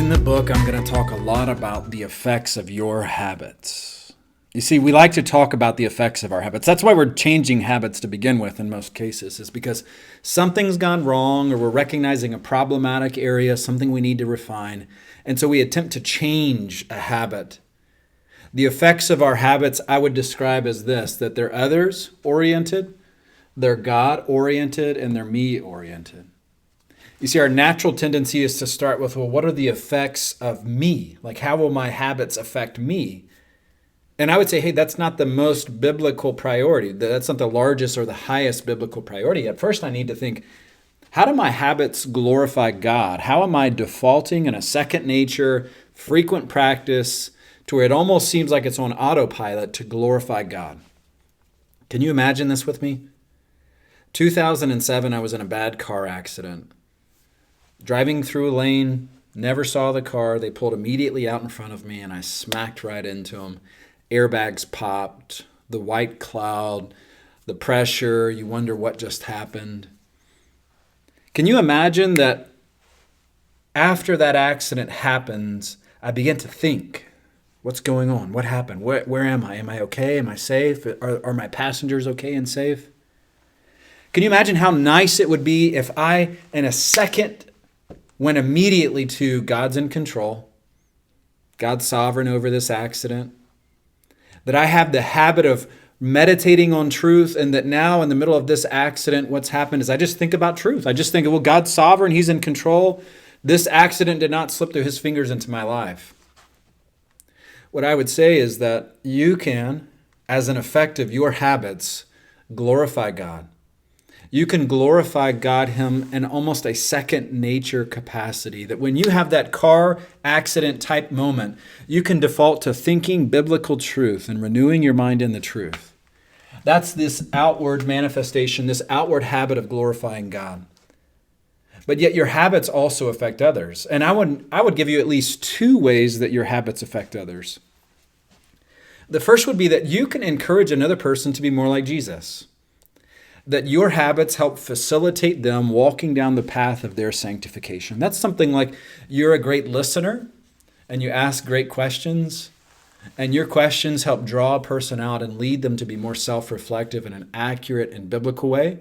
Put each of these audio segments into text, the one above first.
In the book, I'm going to talk a lot about the effects of your habits. You see, we like to talk about the effects of our habits. That's why we're changing habits to begin with in most cases, is because something's gone wrong or we're recognizing a problematic area, something we need to refine. And so we attempt to change a habit. The effects of our habits I would describe as this, that they're others-oriented, they're God-oriented, and they're me-oriented. You see, our natural tendency is to start with, well, what are the effects of me? Like, how will my habits affect me? And I would say, hey, that's not the most biblical priority. That's not the largest or the highest biblical priority. At first, I need to think, how do my habits glorify God? How am I defaulting in a second nature, frequent practice to where it almost seems like it's on autopilot to glorify God? Can you imagine this with me? 2007, I was in a bad car accident. Driving through a lane, never saw the car. They pulled immediately out in front of me, and I smacked right into them. Airbags popped, the white cloud, the pressure. You wonder what just happened. Can you imagine that after that accident happens, I began to think, what's going on? What happened? Where am I? Am I okay? Am I safe? Are my passengers okay and safe? Can you imagine how nice it would be if I, in a second, went immediately to God's in control, God's sovereign over this accident, that I have the habit of meditating on truth, and that now in the middle of this accident, what's happened is I just think about truth. I just think, well, God's sovereign, He's in control. This accident did not slip through His fingers into my life. What I would say is that you can, as an effect of your habits, glorify God. You can glorify God, Him, in almost a second nature capacity. That when you have that car accident type moment, you can default to thinking biblical truth and renewing your mind in the truth. That's this outward manifestation, this outward habit of glorifying God. But yet your habits also affect others. And I would give you at least two ways that your habits affect others. The first would be that you can encourage another person to be more like Jesus. That your habits help facilitate them walking down the path of their sanctification. That's something like you're a great listener and you ask great questions, and your questions help draw a person out and lead them to be more self-reflective in an accurate and biblical way,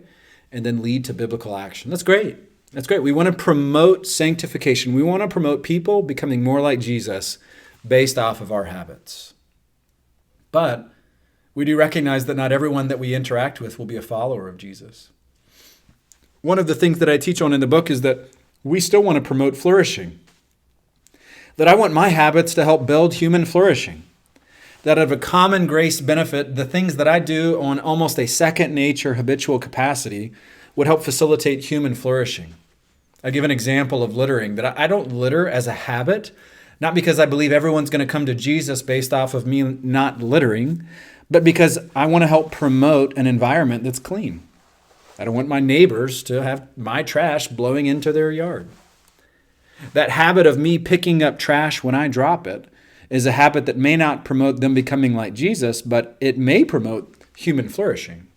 and then lead to biblical action. That's great. That's great. We want to promote sanctification. We want to promote people becoming more like Jesus based off of our habits. But we do recognize that not everyone that we interact with will be a follower of Jesus. One of the things that I teach on in the book is that we still want to promote flourishing. That I want my habits to help build human flourishing. That of a common grace benefit, the things that I do on almost a second nature habitual capacity would help facilitate human flourishing. I'll give an example of littering. That I don't litter as a habit, not because I believe everyone's going to come to Jesus based off of me not littering, but because I want to help promote an environment that's clean. I don't want my neighbors to have my trash blowing into their yard. That habit of me picking up trash when I drop it is a habit that may not promote them becoming like Jesus, but it may promote human flourishing.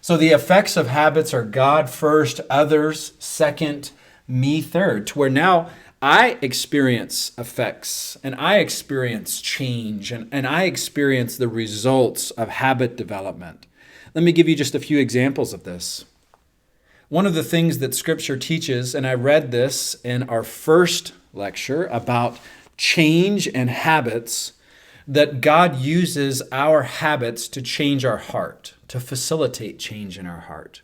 So the effects of habits are God first, others second, me third, to where now I experience effects and I experience change and I experience the results of habit development. Let me give you just a few examples of this. One of the things that Scripture teaches, and I read this in our first lecture about change and habits, that God uses our habits to change our heart, to facilitate change in our heart.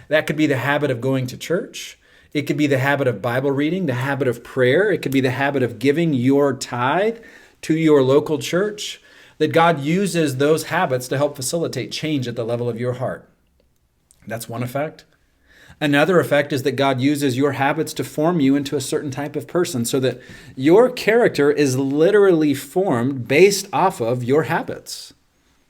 That could be the habit of going to church. It could be the habit of Bible reading, the habit of prayer. It could be the habit of giving your tithe to your local church. That God uses those habits to help facilitate change at the level of your heart. That's one effect. Another effect is that God uses your habits to form you into a certain type of person so that your character is literally formed based off of your habits.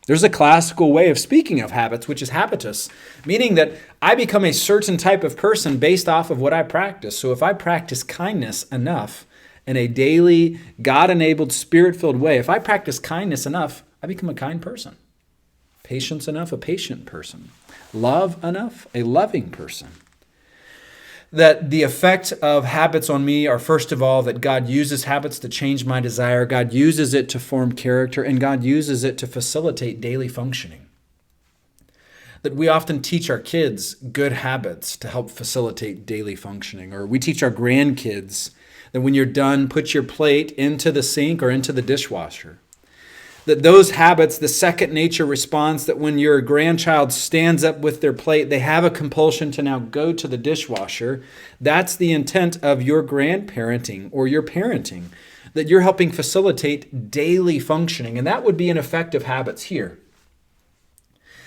There's a classical way of speaking of habits, which is habitus, meaning that I become a certain type of person based off of what I practice. So if I practice kindness enough in a daily, God-enabled, Spirit-filled way, if I practice kindness enough, I become a kind person. Patience enough, a patient person. Love enough, a loving person. that the effect of habits on me are, first of all, that God uses habits to change my desire, God uses it to form character, and God uses it to facilitate daily functioning. That we often teach our kids good habits to help facilitate daily functioning, or we teach our grandkids that when you're done, put your plate into the sink or into the dishwasher. That those habits, the second nature response, that when your grandchild stands up with their plate, they have a compulsion to now go to the dishwasher. That's the intent of your grandparenting or your parenting, that you're helping facilitate daily functioning. And that would be an effect of habits here.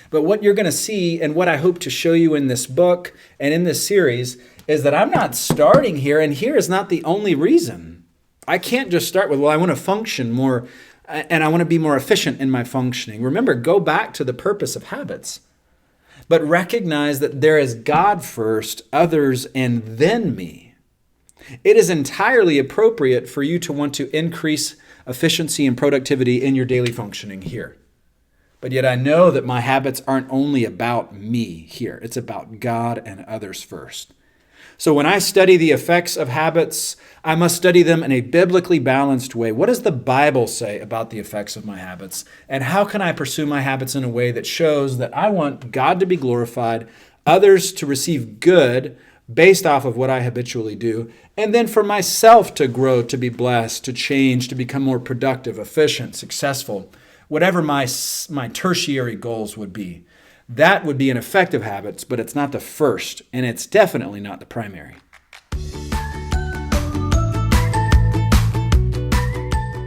But what you're going to see, and what I hope to show you in this book and in this series, is that I'm not starting here, and here is not the only reason. I can't just start with, well, I want to function more, and I want to be more efficient in my functioning. Remember, go back to the purpose of habits. But recognize that there is God first, others, and then me. It is entirely appropriate for you to want to increase efficiency and productivity in your daily functioning here. But yet I know that my habits aren't only about me here. It's about God and others first. So when I study the effects of habits, I must study them in a biblically balanced way. What does the Bible say about the effects of my habits? And how can I pursue my habits in a way that shows that I want God to be glorified, others to receive good based off of what I habitually do, and then for myself to grow, to be blessed, to change, to become more productive, efficient, successful, whatever my tertiary goals would be. That would be an effect of habits, but it's not the first, and it's definitely not the primary.